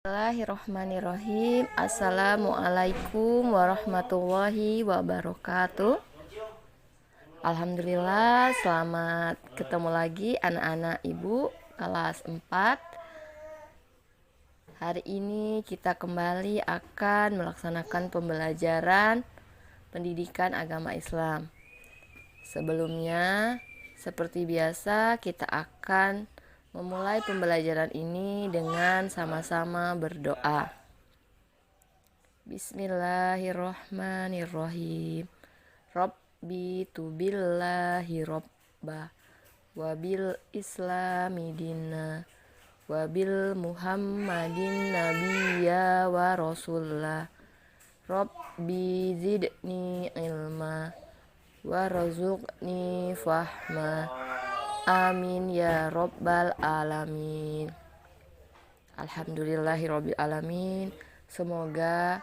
Bismillahirrahmanirrahim. Assalamualaikum warahmatullahi wabarakatuh. Alhamdulillah, selamat ketemu lagi anak-anak ibu kelas 4. Hari ini kita kembali akan melaksanakan pembelajaran pendidikan agama Islam. Sebelumnya, seperti biasa kita akan memulai pembelajaran ini dengan sama-sama berdoa. Bismillahirrahmanirrahim. Rabbi tubillahi robba wabil islami dinna wabil muhammadin nabiyya wa rasulullah. Rabbi zidni ilma warzuqni fahma. Amin ya Rabbal Alamin. Alhamdulillahirabbil alamin. Semoga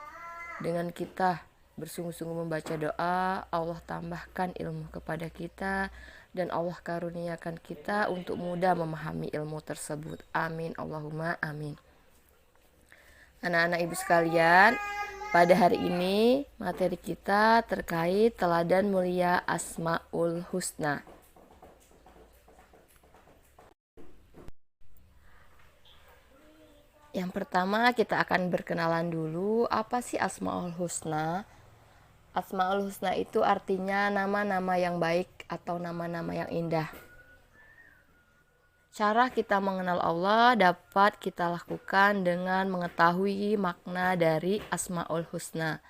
dengan kita bersungguh-sungguh membaca doa, Allah tambahkan ilmu kepada kita dan Allah karuniakan kita untuk mudah memahami ilmu tersebut. Amin Allahumma amin. Anak-anak ibu sekalian, pada hari ini materi kita terkait teladan mulia Asmaul Husna. Yang pertama kita akan berkenalan dulu, apa sih Asmaul Husna? Asmaul Husna itu artinya nama-nama yang baik atau nama-nama yang indah. Cara kita mengenal Allah dapat kita lakukan dengan mengetahui makna dari Asmaul Husna.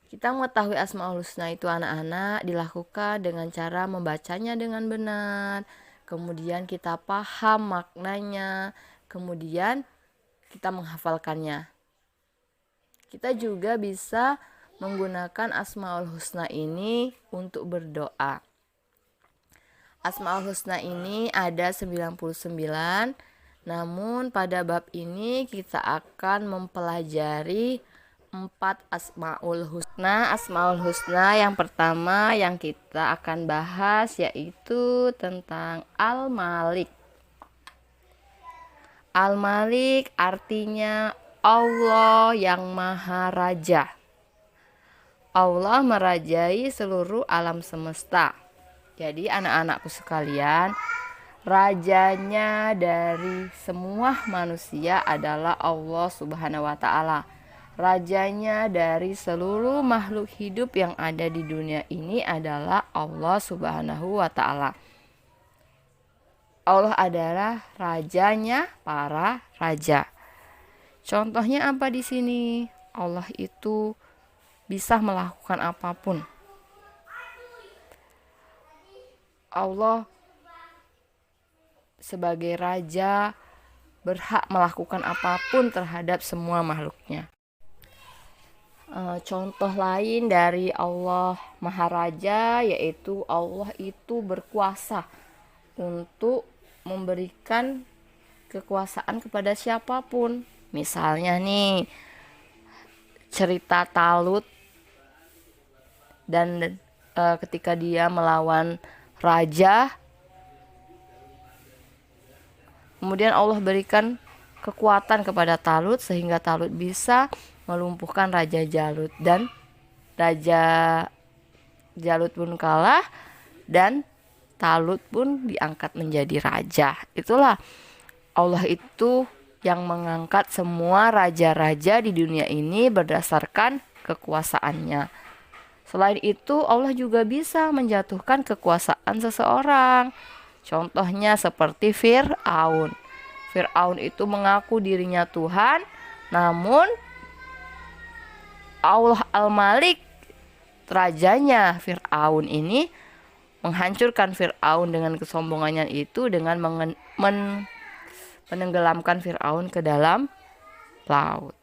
Kita mengetahui Asmaul Husna itu anak-anak dilakukan dengan cara membacanya dengan benar. Kemudian kita paham maknanya. Kemudian kita menghafalkannya. Kita juga bisa menggunakan Asmaul Husna ini untuk berdoa. Asmaul Husna ini ada 99. Namun pada bab ini kita akan mempelajari 4 Asmaul Husna. Asmaul Husna yang pertama yang kita akan bahas yaitu tentang Al-Malik. Al-Malik artinya Allah yang Maha Raja. Allah merajai seluruh alam semesta. Jadi anak-anakku sekalian, rajanya dari semua manusia adalah Allah Subhanahu wa Ta'ala. Rajanya dari seluruh makhluk hidup yang ada di dunia ini adalah Allah Subhanahu wa Ta'ala. Allah adalah rajanya para raja. Contohnya apa di sini? Allah itu bisa melakukan apapun. Allah sebagai raja berhak melakukan apapun terhadap semua makhluknya. Contoh lain dari Allah Maharaja yaitu Allah itu berkuasa untuk memberikan kekuasaan kepada siapapun. Misalnya nih cerita Talut dan ketika dia melawan raja, kemudian Allah berikan kekuatan kepada Talut sehingga Talut bisa melumpuhkan Raja Jalut dan Raja Jalut pun kalah dan Talut pun diangkat menjadi raja. Itulah Allah itu yang mengangkat semua raja-raja di dunia ini berdasarkan kekuasaannya. Selain itu Allah juga bisa menjatuhkan kekuasaan seseorang. Contohnya seperti Fir'aun. Fir'aun itu mengaku dirinya Tuhan, namun Allah Al-Malik, rajanya Fir'aun ini, menghancurkan Fir'aun dengan kesombongannya itu dengan menenggelamkan Fir'aun ke dalam laut.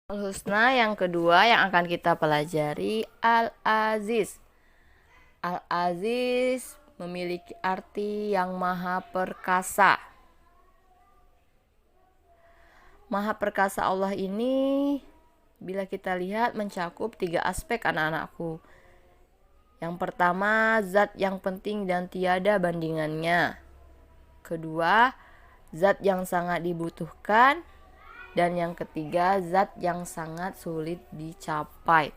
Al-Husna yang kedua yang akan kita pelajari Al-Aziz. Al-Aziz memiliki arti yang maha perkasa. Maha perkasa Allah ini bila kita lihat mencakup 3 aspek anak-anakku. Yang pertama, zat yang penting dan tiada bandingannya. Kedua, zat yang sangat dibutuhkan. Dan yang ketiga, zat yang sangat sulit dicapai.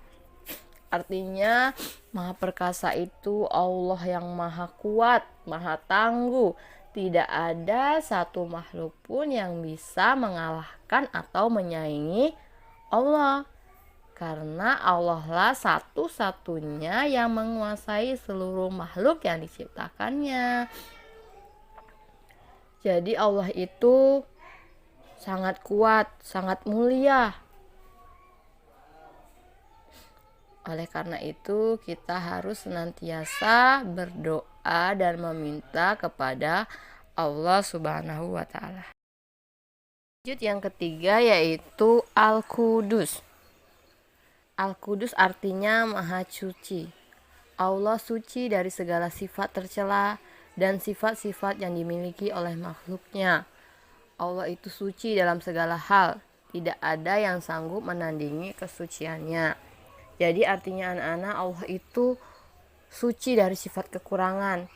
Artinya Maha Perkasa itu Allah yang maha kuat, maha tangguh. Tidak ada satu makhluk pun yang bisa mengalahkan atau menyaingi Allah. Karena Allah lah satu-satunya yang menguasai seluruh makhluk yang diciptakannya. Jadi Allah itu sangat kuat, sangat mulia. Oleh karena itu, kita harus senantiasa berdoa dan meminta kepada Allah Subhanahu wa Ta'ala. Lanjut yang ketiga yaitu Al-Qudus. Al-Qudus artinya Maha Suci. Allah suci dari segala sifat tercela dan sifat-sifat yang dimiliki oleh makhluknya. Allah itu suci dalam segala hal. Tidak ada yang sanggup menandingi kesuciannya. Jadi artinya anak-anak, Allah itu suci dari sifat kekurangan,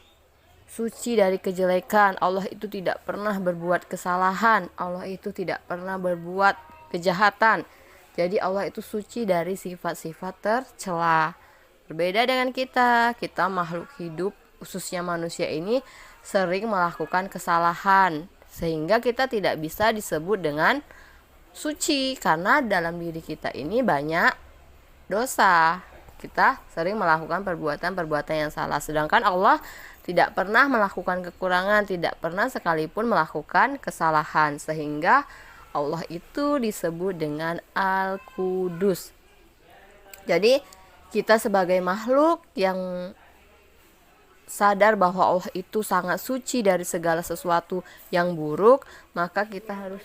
suci dari kejelekan. Allah itu tidak pernah berbuat kesalahan. Allah itu tidak pernah berbuat kejahatan. Jadi Allah itu suci dari sifat-sifat tercela. Berbeda dengan kita makhluk hidup, khususnya manusia ini sering melakukan kesalahan, sehingga kita tidak bisa disebut dengan suci karena dalam diri kita ini banyak dosa. Kita sering melakukan perbuatan-perbuatan yang salah, sedangkan Allah tidak pernah melakukan kekurangan, tidak pernah sekalipun melakukan kesalahan, sehingga Allah itu disebut dengan Al-Qudus. Jadi kita sebagai makhluk yang sadar bahwa Allah itu sangat suci dari segala sesuatu yang buruk, maka kita harus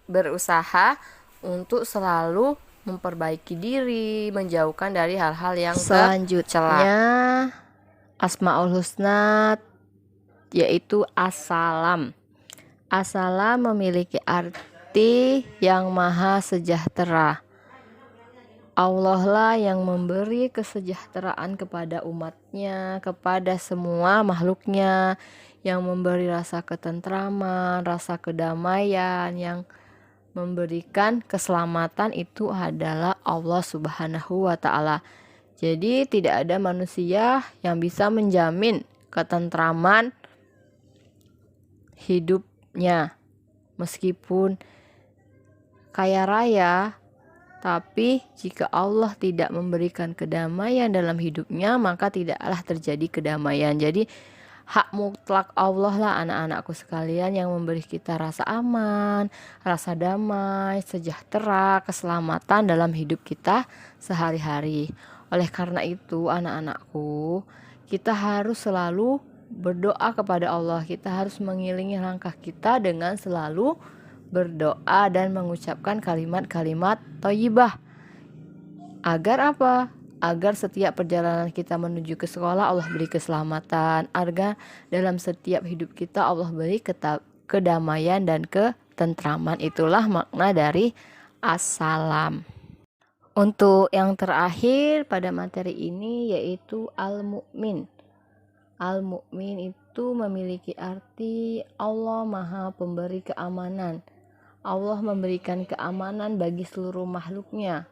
berusaha untuk selalu memperbaiki diri, menjauhkan dari hal-hal yang selanjutnya Asmaul Husna yaitu As-Salam. As-Salam memiliki arti yang maha sejahtera. Allah lah yang memberi kesejahteraan kepada umatnya, kepada semua makhluknya, yang memberi rasa ketentraman, rasa kedamaian, yang memberikan keselamatan itu adalah Allah Subhanahu wa Ta'ala. Jadi tidak ada manusia yang bisa menjamin ketentraman hidupnya. Meskipun kaya raya, tapi jika Allah tidak memberikan kedamaian dalam hidupnya, maka tidaklah terjadi kedamaian. Jadi hak mutlak Allah lah anak-anakku sekalian yang memberi kita rasa aman, rasa damai, sejahtera, keselamatan dalam hidup kita sehari-hari. Oleh karena itu anak-anakku, kita harus selalu berdoa kepada Allah. Kita harus mengiringi langkah kita dengan selalu berdoa dan mengucapkan kalimat-kalimat thayyibah. Agar apa? Agar setiap perjalanan kita menuju ke sekolah Allah beri keselamatan, agar dalam setiap hidup kita Allah beri kedamaian dan ketentraman. Itulah makna dari As-Salam. Untuk yang terakhir pada materi ini yaitu Al-Mu'min. Al-Mu'min itu memiliki arti Allah Maha Pemberi keamanan. Allah memberikan keamanan bagi seluruh makhluknya.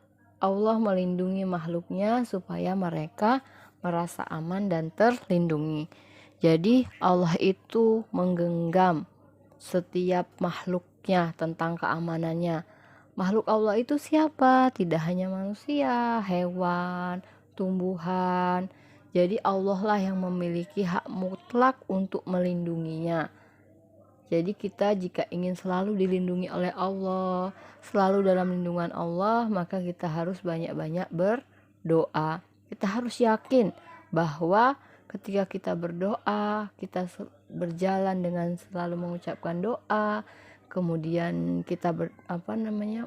Allah melindungi makhluknya supaya mereka merasa aman dan terlindungi. Jadi Allah itu menggenggam setiap makhluknya tentang keamanannya. Makhluk Allah itu siapa? Tidak hanya manusia, hewan, tumbuhan. Jadi Allah lah yang memiliki hak mutlak untuk melindunginya. Jadi kita jika ingin selalu dilindungi oleh Allah, selalu dalam lindungan Allah, maka kita harus banyak-banyak berdoa. Kita harus yakin bahwa ketika kita berdoa, kita berjalan dengan selalu mengucapkan doa, kemudian kita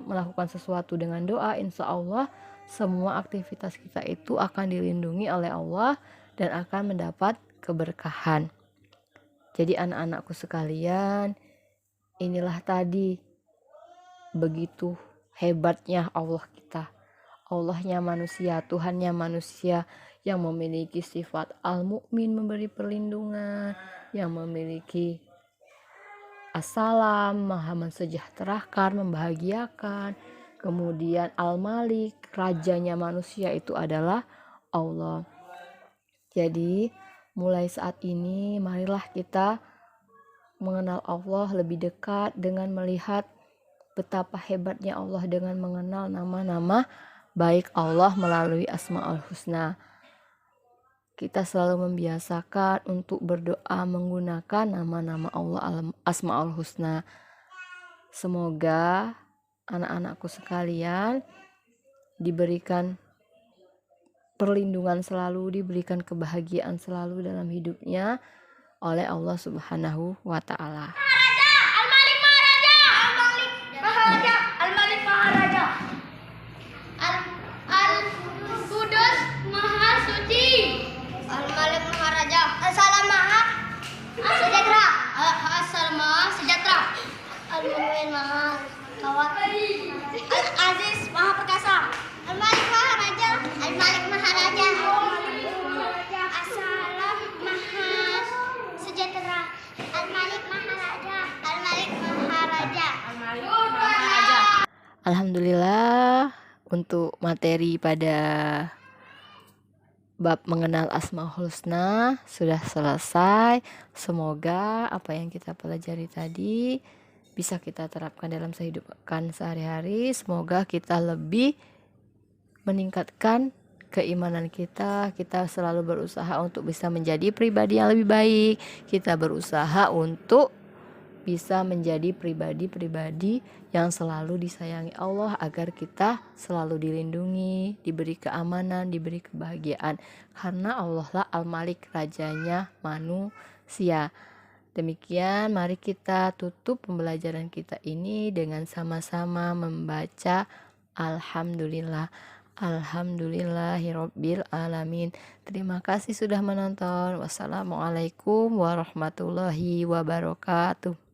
melakukan sesuatu dengan doa, insya Allah semua aktivitas kita itu akan dilindungi oleh Allah dan akan mendapat keberkahan. Jadi anak-anakku sekalian, inilah tadi begitu hebatnya Allah kita. Allahnya manusia, Tuhannya manusia yang memiliki sifat Al-Mu'min, memberi perlindungan, yang memiliki As-Salam, Maha mensejahterakan, membahagiakan. Kemudian Al-Malik, rajanya manusia itu adalah Allah. Jadi mulai saat ini marilah kita mengenal Allah lebih dekat dengan melihat betapa hebatnya Allah dengan mengenal nama-nama baik Allah melalui Asmaul Husna. Kita selalu membiasakan untuk berdoa menggunakan nama-nama Allah Asmaul Husna. Semoga anak-anakku sekalian diberikan perlindungan selalu, diberikan kebahagiaan selalu dalam hidupnya oleh Allah Subhanahu wa Ta'ala. Al-Malik Maharaja, Al-Malik Maharaja, Al-Malik Maharaja, Al-Qudus Maha Suci, Al-Malik Maharaja, As-Salam Maha Sejahtera, As-Salam Maha Sejahtera, Al-Mu'min Maha Tawat, Al-Aziz Maha Perkasa, Al-Malik Maharaja, Al-Malik Maharaja, As-Salam Maha Sejahtera, Al-Malik Maharaja, Al-Malik Maharaja, Al-Malik Maharaja. Alhamdulillah, untuk materi pada bab mengenal Asmaul Husna sudah selesai. Semoga apa yang kita pelajari tadi bisa kita terapkan dalam kehidupan sehari-hari. Semoga kita lebih meningkatkan keimanan kita. Kita selalu berusaha untuk bisa menjadi pribadi yang lebih baik. Kita berusaha untuk bisa menjadi pribadi-pribadi yang selalu disayangi Allah, agar kita selalu dilindungi, diberi keamanan, diberi kebahagiaan, karena Allah lah Al-Malik, rajanya manusia. Demikian, mari kita tutup pembelajaran kita ini dengan sama-sama membaca Alhamdulillah. Alhamdulillahirabbil alamin. Terima kasih sudah menonton. Wassalamualaikum warahmatullahi wabarakatuh.